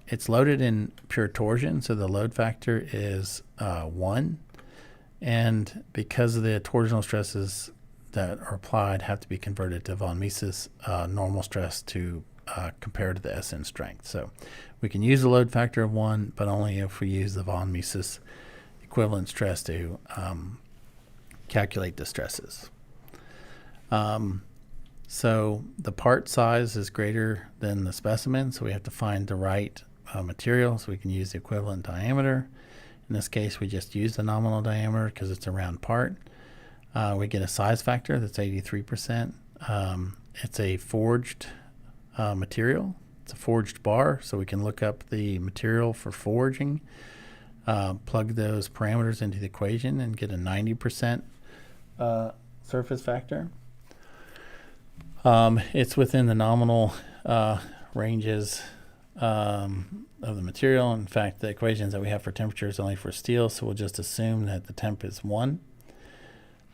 It's loaded in pure torsion, so the load factor is 1. And because of the torsional stresses that are applied have to be converted to von Mises normal stress to compare to the SN strength. So we can use the load factor of 1, but only if we use the von Mises equivalent stress to calculate the stresses. So the part size is greater than the specimen, so we have to find the right material, so we can use the equivalent diameter. In this case, we just use the nominal diameter because it's a round part. We get a size factor that's 83%. It's a forged material. It's a forged bar, so we can look up the material for forging, plug those parameters into the equation, and get a 90% surface factor. It's within the nominal ranges of the material. In fact, the equations that we have for temperature is only for steel, so we'll just assume that the temp is 1.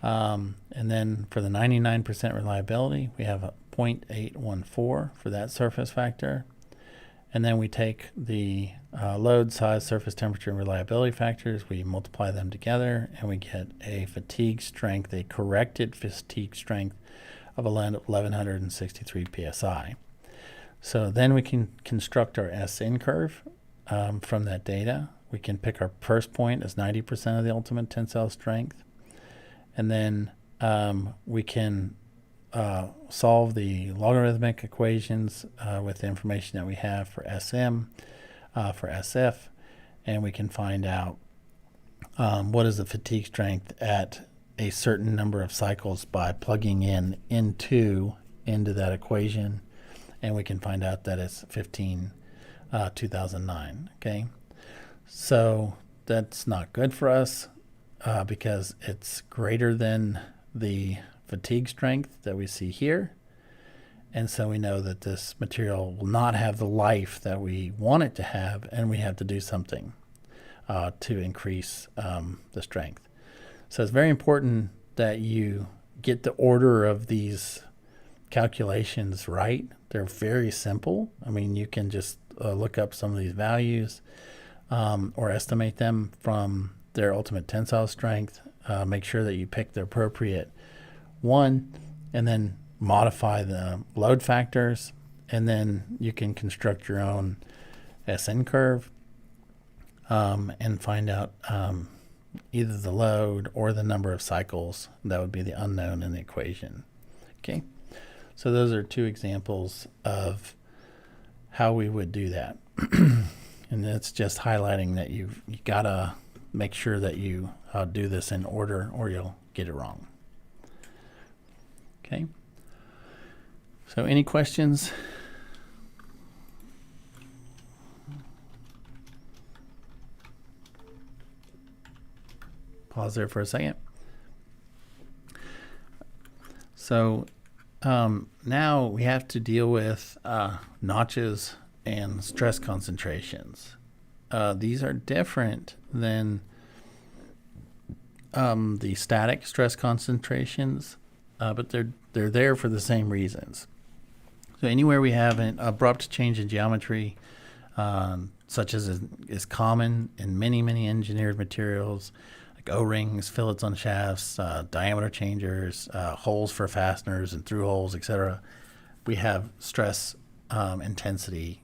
And then for the 99% reliability, we have a 0.814 for that surface factor. And then we take the load, size, surface temperature, and reliability factors, we multiply them together, and we get a fatigue strength, a corrected fatigue strength of 1,163 psi. So then we can construct our SN curve from that data. We can pick our first point as 90% of the ultimate tensile strength. And then we can solve the logarithmic equations with the information that we have for SM, for SF, and we can find out what is the fatigue strength at a certain number of cycles by plugging into that equation, and we can find out that it's 2009. Okay, so that's not good for us because it's greater than the fatigue strength that we see here, and so we know that this material will not have the life that we want it to have, and we have to do something to increase the strength. So it's very important that you get the order of these calculations right. They're very simple. I mean, you can just look up some of these values or estimate them from their ultimate tensile strength. Make sure that you pick the appropriate 1 and then modify the load factors, and then you can construct your own SN curve and find out either the load or the number of cycles. That would be the unknown in the equation. Okay, so those are two examples of how we would do that. And it's just highlighting that you gotta make sure that you do this in order, or you'll get it wrong. Okay, so any questions? Pause there for a second. So now we have to deal with notches and stress concentrations. These are different than the static stress concentrations, but they're there for the same reasons. So anywhere we have an abrupt change in geometry, such as is common in many engineered materials, like O-rings, fillets on shafts, diameter changers, holes for fasteners and through holes, etc., we have stress intensity,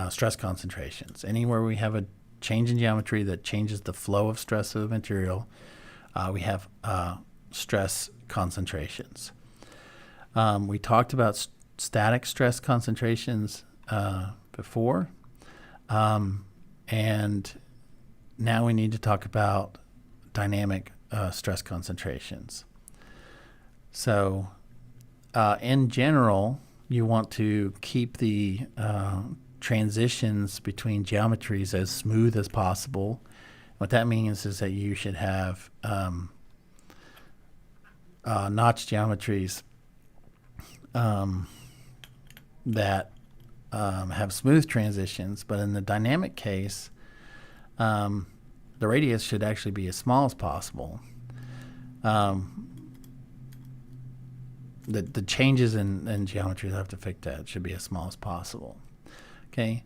stress concentrations. Anywhere we have a change in geometry that changes the flow of stress of the material, we have stress concentrations. We talked about static stress concentrations before, and now we need to talk about dynamic stress concentrations. So in general, you want to keep the transitions between geometries as smooth as possible. What that means is that you should have notch geometries that have smooth transitions, but in the dynamic case, the radius should actually be as small as possible. The changes in geometry that have to affect that should be as small as possible. Okay,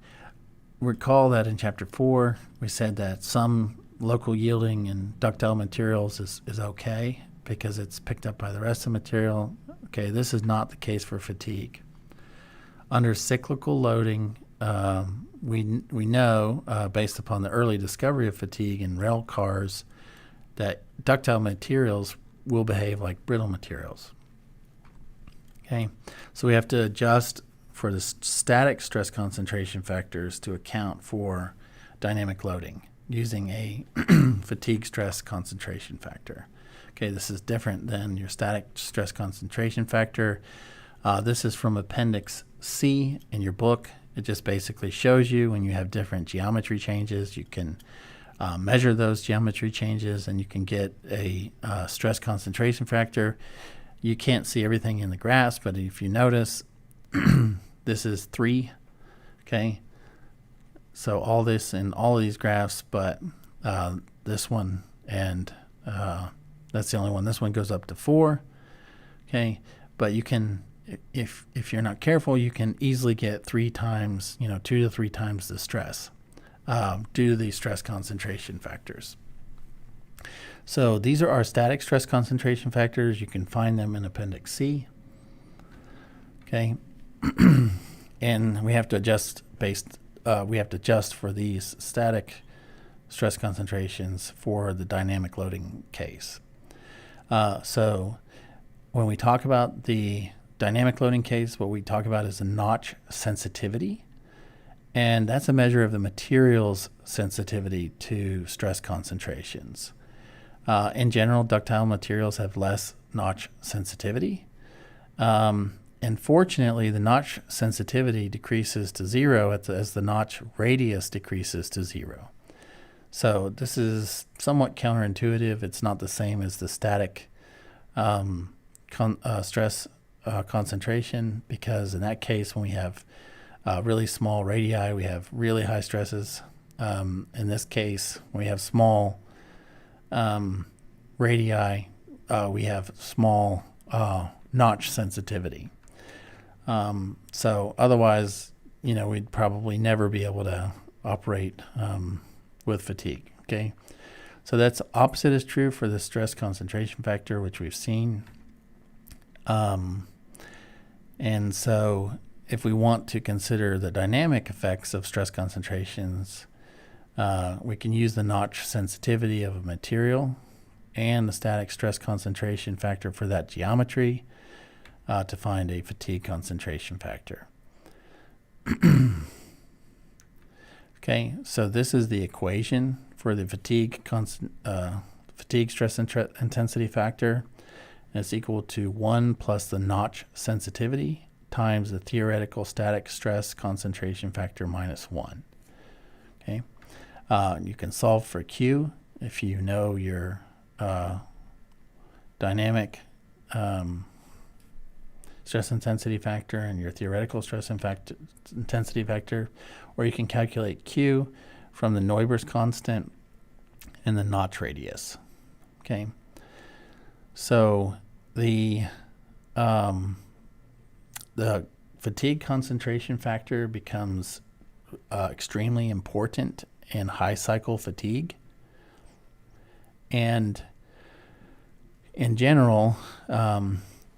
recall that in Chapter 4 we said that some local yielding in ductile materials is okay because it's picked up by the rest of the material. Okay, this is not the case for fatigue. Under cyclical loading, we know, based upon the early discovery of fatigue in rail cars, that ductile materials will behave like brittle materials. Okay, so we have to adjust for the static stress concentration factors to account for dynamic loading using a fatigue stress concentration factor. Okay, this is different than your static stress concentration factor. This is from Appendix C in your book. It just basically shows you when you have different geometry changes, you can measure those geometry changes and you can get a stress concentration factor. You can't see everything in the graphs, but if you notice, this is 3, okay? So all this in all of these graphs, but this one, and that's the only one. This one goes up to 4, okay? But you can, if you're not careful, you can easily get 3 times, 2 to 3 times the stress due to these stress concentration factors. So these are our static stress concentration factors. You can find them in Appendix C. Okay, and we have to adjust for these static stress concentrations for the dynamic loading case. So when we talk about the dynamic loading case, what we talk about is the notch sensitivity, and that's a measure of the material's sensitivity to stress concentrations. In general, ductile materials have less notch sensitivity. And fortunately, the notch sensitivity decreases to 0 as the notch radius decreases to 0. So this is somewhat counterintuitive. It's not the same as the static stress concentration, because in that case, when we have really small radii, we have really high stresses. In this case, when we have small radii, we have small notch sensitivity. So otherwise, we'd probably never be able to operate with fatigue. Okay, so that's opposite is true for the stress concentration factor, which we've seen. And so if we want to consider the dynamic effects of stress concentrations, we can use the notch sensitivity of a material and the static stress concentration factor for that geometry to find a fatigue concentration factor. Okay, so this is the equation for the fatigue stress intensity factor. And it's equal to 1 plus the notch sensitivity times the theoretical static stress concentration factor minus 1. Okay, you can solve for Q if you know your dynamic stress intensity factor and your theoretical stress intensity factor, or you can calculate Q from the Neubers constant and the notch radius. Okay, so the fatigue concentration factor becomes extremely important in high cycle fatigue, and in general,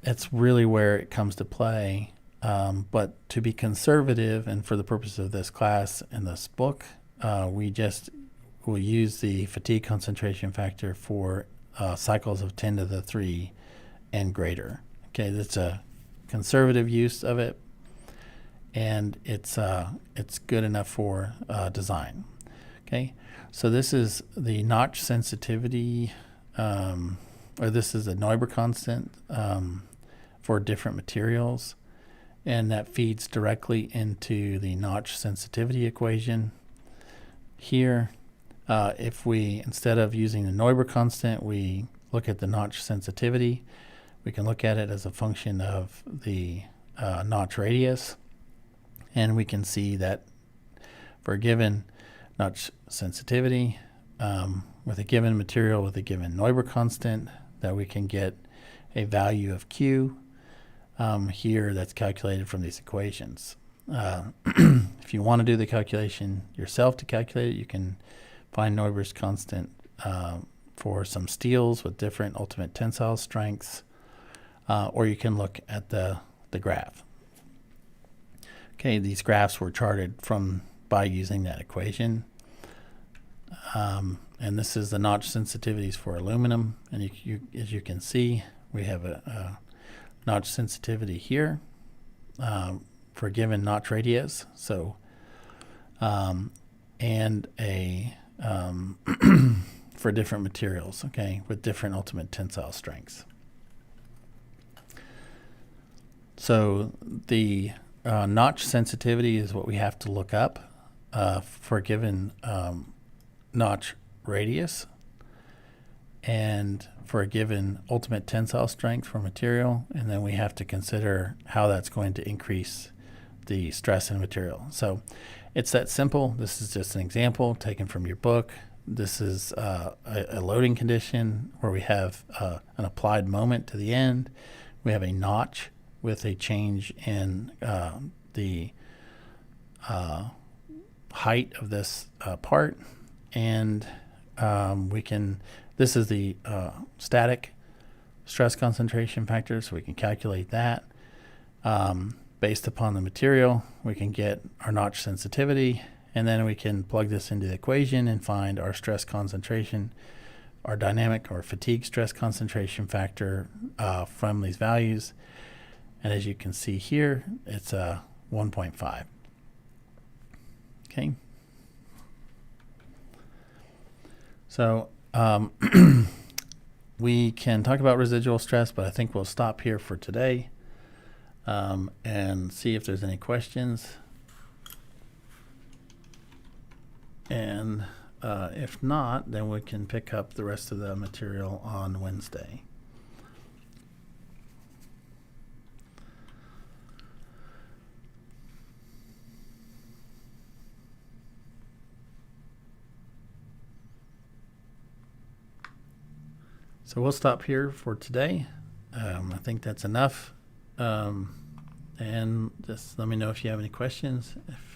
it's really where it comes to play. But to be conservative, and for the purpose of this class and this book, we'll use the fatigue concentration factor for cycles of 10 to the 3 and greater. Okay, that's a conservative use of it, and it's good enough for design. Okay, so this is the notch sensitivity, or this is a Neuber constant for different materials, and that feeds directly into the notch sensitivity equation. Here, if we, instead of using the Neuber constant, we look at the notch sensitivity, we can look at it as a function of the notch radius, and we can see that for a given notch sensitivity with a given material with a given Neuber constant, that we can get a value of Q here that's calculated from these equations. If you want to do the calculation yourself to calculate it, you can find Neuber's constant for some steels with different ultimate tensile strengths, or you can look at the graph. Okay, these graphs were charted by using that equation. And this is the notch sensitivities for aluminum, and as you can see, we have a notch sensitivity here for a given notch radius. So, and a for different materials, okay, with different ultimate tensile strengths. So the notch sensitivity is what we have to look up for a given notch radius and for a given ultimate tensile strength for material, and then we have to consider how that's going to increase the stress in material. So it's that simple. This is just an example taken from your book. This is a loading condition where we have an applied moment to the end. We have a notch with a change in the height of this part, and this is the static stress concentration factor, so we can calculate that. Based upon the material, we can get our notch sensitivity, and then we can plug this into the equation and find our stress concentration, our dynamic or fatigue stress concentration factor from these values. And as you can see here, it's 1.5. Okay. So we can talk about residual stress, but I think we'll stop here for today and see if there's any questions. And if not, then we can pick up the rest of the material on Wednesday. So we'll stop here for today. I think that's enough. And just let me know if you have any questions. If